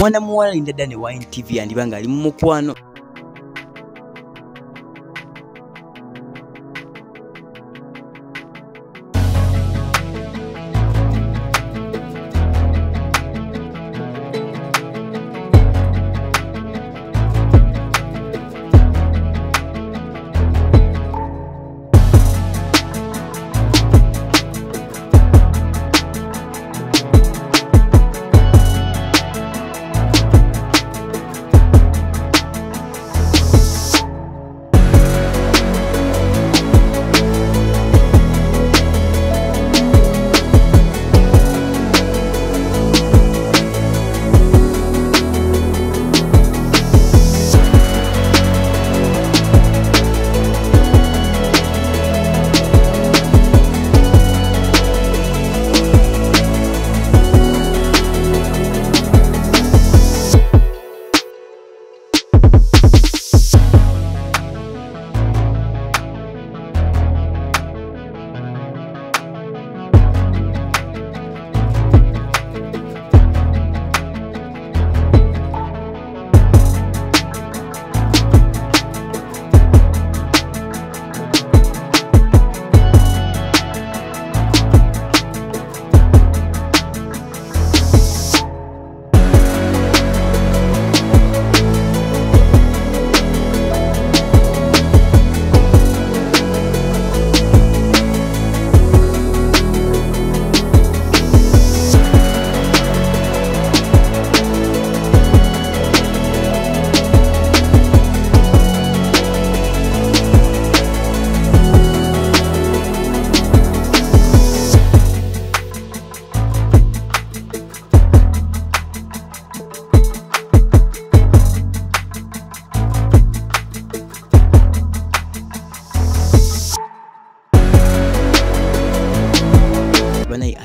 mwana muwala Lynda Ddane Owa NTV yandiba nga ali mu mukwano.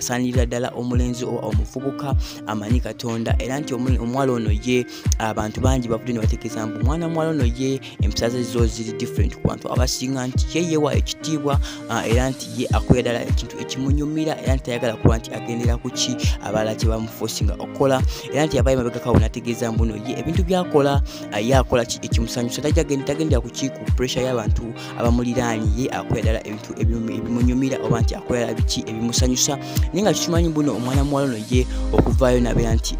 Asanira ddala omulenzi omuvubuka amanyi Katonda era nti omwala ono ye abantu bangi bavudde ne bategeeza mbu mwana mwala ono ye empisa ze zo ziri different ku bantu abasinga nti ye yewa ekitiibwa era nti ye akola ddala ekintu ekimunyumira era nti tayagala kuba nti agendera ku ki abalala kye bamufosinga okukola era nti abaye mabegakawo nategeeza mbu no ye ebintu byakola ye akola ki ekimusanyusa tagendera ku ki ku pressure y'abantu abamuliraanye ye akola ddala ebintu ebimunyumira oba nti akola ddala biki ebimusanyusa ninga tukimanyi buno omwana muwala ono ye okuvaayo nabeera nti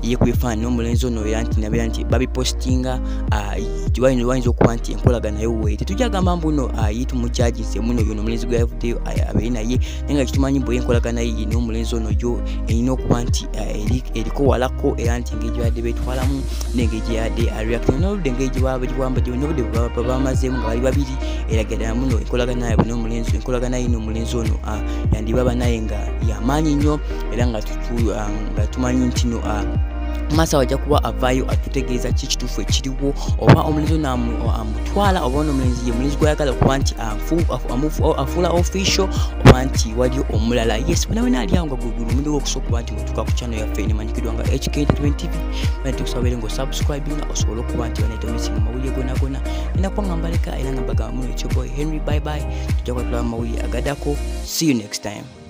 ye kwefaanana n'omulenzi ono era nti nabeera nti babipostinga wayinza okuba nti enkolagana naye weeri tetujagamba mbuno ye tumujajinse muno yo n'omulenzi gwe yavuddeyo abeere naye naye nga kitumanyi mbu enkolagana ye n'omulenzi ono yo erina okuba nti eriko walako era nti engeri gyebadde beetwalamu n'engeri gyeyadde reaction n'oludde engeri n'obudde bamazeemu nga bali babiri eraga ddala muno enkolagana yaabwe n'omulenzi enkolagana ye n'omulenzi ono yandibaba naye nga yamaanyi nnyo era nga tumanyi nti no maaso wajja kuba avaayo atutegeeza ki kituufu ekiriwo oba omulenzi ono amutwala oba n'omulenzi ye mulenzi gwayagala okuba nti afuula official oba nti waliyo omulala yes wena ali awo nga gulumido gwokusooka okuba nti mutuuka ku channel yaffe nemanyikidwa nga HK Entertainment TV bane tukusabire ng'osubscribinga osobola okuba nti wanaita omisinga mawulire gonna ninakuba nga mbaleka era nga mbagamba muno ekyo boy Henry bye bye tujja kwatulaba mawulire agaddako see you next time.